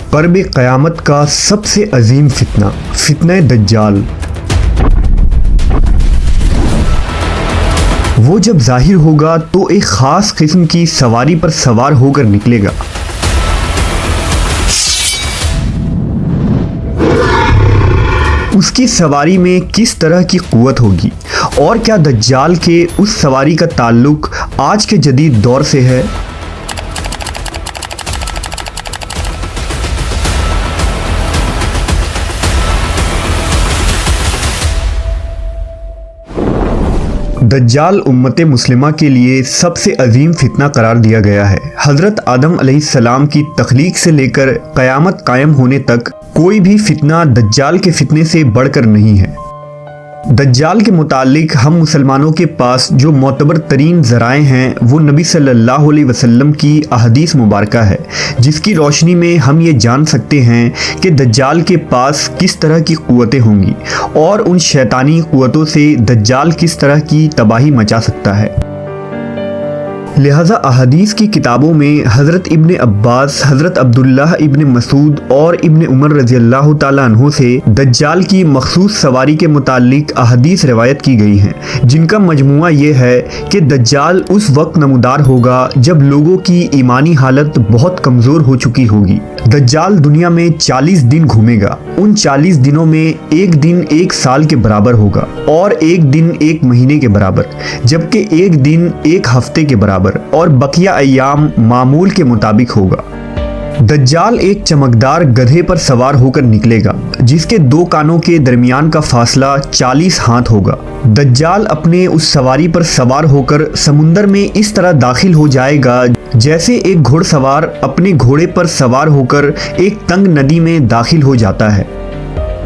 क़र्ब क़यामत का सबसे अजीम फितना, फितना दज्जाल। वो जब जाहिर होगा तो एक ख़ास किस्म की सवारी पर सवार होकर निकलेगा। उसकी सवारी में किस तरह की क़ुव्वत होगी और क्या दज्जाल के उस सवारी का ताल्लुक आज के जदीद दौर से है? दज्जाल उम्मत मुस्लिमा के लिए सबसे अजीम फितना करार दिया गया है। हज़रत आदम अलैहिस्सलाम की तख्लीक से लेकर क़यामत कायम होने तक कोई भी फितना दज्जाल के फितने से बढ़कर नहीं है। दज्जाल के मुतालिक हम मुसलमानों के पास जो मोतबर तरीन ज़राए हैं वो नबी सल्लल्लाहु अलैहि वसल्लम की अहदीस मुबारका है, जिसकी रोशनी में हम ये जान सकते हैं कि दज्जाल के पास किस तरह की क़ुव्वतें होंगी और उन शैतानी क़ुव्वतों से दज्जाल किस तरह की तबाही मचा सकता है। लिहाजा अहदीस की किताबों में हज़रत इब्ने अब्बास, हज़रत अब्दुल्लाह इब्ने मसूद और इब्ने उमर रज़ियल्लाहु ताला अन्हु से दज्जाल की मखसूस सवारी के मुतालिक अहदीस रिवायत की गई हैं, जिनका मजमुआ ये है कि दज्जाल उस वक्त नमूदार होगा जब लोगों की ईमानी हालत बहुत कमज़ोर हो चुकी होगी। दज्जाल दुनिया में 40 दिन घूमेगा। उन 40 दिनों में एक दिन 1 साल के बराबर होगा और एक दिन 1 महीने के बराबर, जबकि एक दिन 1 हफ्ते के बराबर और बकिया अय्याम मामूल के मुताबिक होगा। दज्जाल एक चमकदार गधे पर सवार होकर निकलेगा, जिसके 2 कानों के दरमियान का फासला 40 हाथ होगा। दज्जाल अपने उस सवारी पर सवार होकर समुंदर में इस तरह दाखिल हो जाएगा जैसे एक घुड़सवार अपने घोड़े पर सवार होकर एक तंग नदी में दाखिल हो जाता है।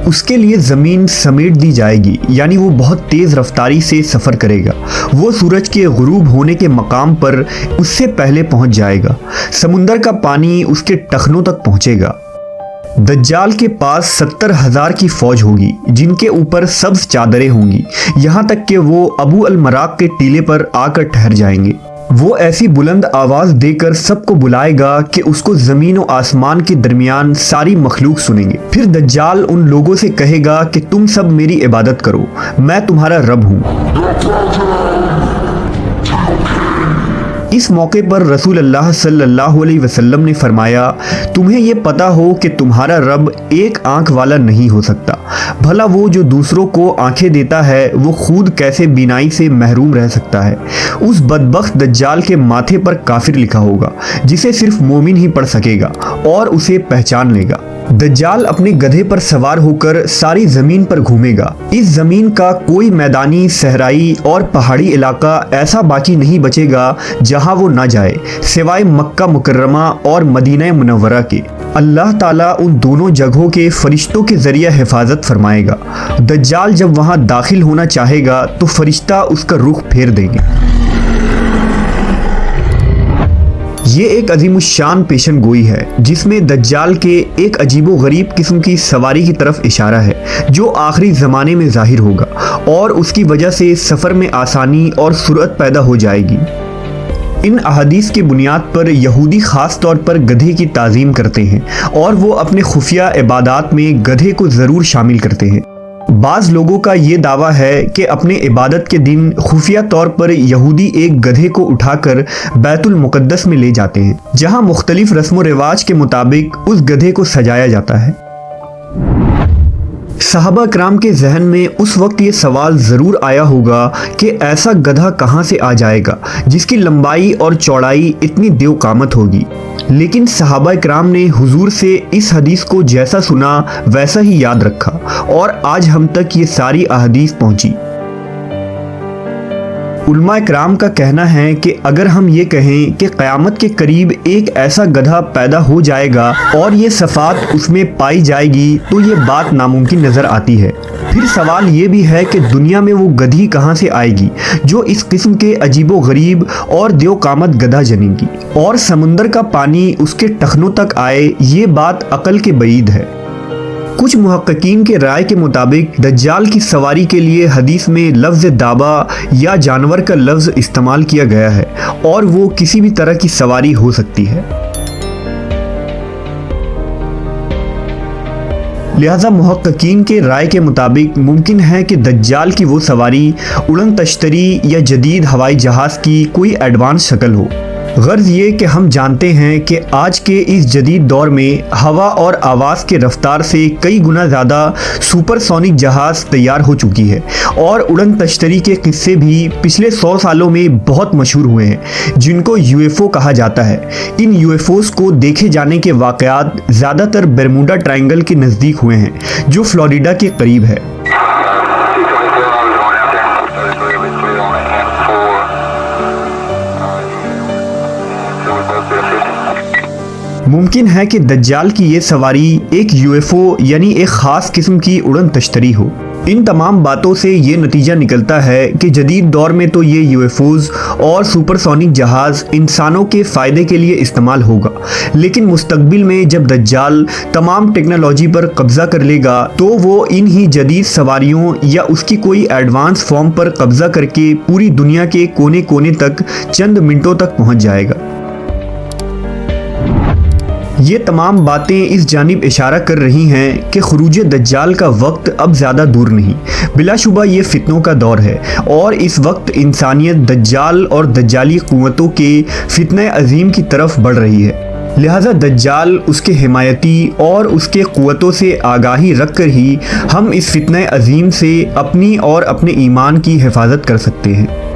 उसके लिए ज़मीन समेट दी जाएगी, यानी वो बहुत तेज़ रफ्तारी से सफ़र करेगा। वो सूरज के गुरूब होने के मकाम पर उससे पहले पहुंच जाएगा। समुंदर का पानी उसके टखनों तक पहुंचेगा। दज्जाल के पास 70,000 की फ़ौज होगी, जिनके ऊपर सब्ज़ चादरें होंगी, यहाँ तक कि वो अबू अल मराक के टीले पर आकर ठहर जाएंगे। वो ऐसी बुलंद आवाज़ देकर सबको बुलाएगा कि उसको ज़मीन और आसमान के दरमियान सारी मखलूक सुनेंगे। फिर दज्जाल उन लोगों से कहेगा कि तुम सब मेरी इबादत करो, मैं तुम्हारा रब हूँ। इस मौके पर रसूल अल्लाह सल्लल्लाहु अलैहि वसल्लम ने फरमाया, तुम्हें ये पता हो कि तुम्हारा रब एक आंख वाला नहीं हो सकता। भला वो जो दूसरों को आंखें देता है वो खुद कैसे बीनाई से महरूम रह सकता है। उस बदबख्त दज्जाल के माथे पर काफिर लिखा होगा, जिसे सिर्फ मोमिन ही पढ़ सकेगा और उसे पहचान लेगा। दज्जाल अपने गधे पर सवार होकर सारी ज़मीन पर घूमेगा। इस ज़मीन का कोई मैदानी, सहराई और पहाड़ी इलाका ऐसा बाकी नहीं बचेगा जहां वो ना जाए, सिवाय मक्का मुकर्रमा और मदीना मुनव्वरा के। अल्लाह ताला उन दोनों जगहों के फरिश्तों के ज़रिए हिफाजत फरमाएगा। दज्जाल जब वहां दाखिल होना चाहेगा तो फरिश्ता उसका रुख फेर देंगे। ये एक अजीमुश्शान पेशन गोई है, जिसमें दज्जाल के एक अजीबो गरीब किस्म की सवारी की तरफ इशारा है, जो आखिरी ज़माने में ज़ाहिर होगा और उसकी वजह से सफ़र में आसानी और सुरअत पैदा हो जाएगी। इन अहादीस की बुनियाद पर यहूदी ख़ास तौर पर गधे की ताज़ीम करते हैं और वो अपने खुफिया इबादात में गधे को ज़रूर शामिल करते हैं। बाज़ लोगों का ये दावा है कि अपने इबादत के दिन खुफिया तौर पर यहूदी एक गधे को उठाकर बैतुल मुक़द्दस में ले जाते हैं, जहां मुख्तलिफ रस्म व रिवाज के मुताबिक उस गधे को सजाया जाता है। सहाबा कराम के जहन में उस वक्त ये सवाल ज़रूर आया होगा कि ऐसा गधा कहाँ से आ जाएगा जिसकी लंबाई और चौड़ाई इतनी देवकामत होगी। लेकिन सहाबा कराम ने हुजूर से इस हदीस को जैसा सुना वैसा ही याद रखा और आज हम तक ये सारी अहदीस पहुँची। उलमा इकराम का कहना है कि अगर हम ये कहें कि क़यामत के करीब एक ऐसा गधा पैदा हो जाएगा और ये सफ़ात उसमें पाई जाएगी तो ये बात नामुमकिन नज़र आती है। फिर सवाल ये भी है कि दुनिया में वो गधी कहाँ से आएगी जो इस किस्म के अजीबो गरीब और देवकामत गधा जनेगी और समुंदर का पानी उसके टखनों तक आए, ये बात अकल के बईद है। कुछ मुहक्किकीन के राय के मुताबिक दज्जाल की सवारी के लिए हदीस में लफ्ज़ दाबा या जानवर का लफ्ज़ इस्तेमाल किया गया है और वो किसी भी तरह की सवारी हो सकती है। लिहाजा मुहक्किकीन के राय के मुताबिक मुमकिन है कि दज्जाल की वो सवारी उड़न तश्तरी या जदीद हवाई जहाज़ की कोई एडवांस शक्ल हो। गर्ज ये कि हम जानते हैं कि आज के इस जदीद दौर में हवा और आवाज़ के रफ्तार से कई गुना ज़्यादा सुपरसोनिक जहाज़ तैयार हो चुकी है और उड़न तश्तरी के किस्से भी पिछले 100 सालों में बहुत मशहूर हुए हैं, जिनको यूएफओ कहा जाता है। इन यूएफओस को देखे जाने के वाक़यात ज़्यादातर बरमूडा ट्रायंगल के नज़दीक हुए हैं, जो फ्लोरिडा के करीब है। मुमकिन है कि दज्जाल की ये सवारी एक यूएफओ यानी एक ख़ास किस्म की उड़न तश्तरी हो। इन तमाम बातों से ये नतीजा निकलता है कि जदीद दौर में तो ये यूएफओज और सुपरसोनिक जहाज़ इंसानों के फ़ायदे के लिए इस्तेमाल होगा, लेकिन मुस्तकबिल में जब दज्जाल तमाम टेक्नोलॉजी पर कब्ज़ा कर लेगा तो वो इन ही जदीद सवारियों या उसकी कोई एडवांस फॉर्म पर कब्ज़ा करके पूरी दुनिया के कोने कोने तक चंद मिनटों तक पहुँच जाएगा। ये तमाम बातें इस जानिब इशारा कर रही हैं कि खुरूज दज्जाल का वक्त अब ज़्यादा दूर नहीं। बिलाशुबा ये फितनों का दौर है और इस वक्त इंसानियत दज्जाल और दज्जाली क़ुव्वतों के फितने अजीम की तरफ बढ़ रही है। लिहाजा दज्जाल, उसके हिमायती और उसके क़ुव्वतों से आगाही रख कर ही हम इस फितने अजीम से अपनी और अपने ईमान की हिफाजत कर सकते हैं।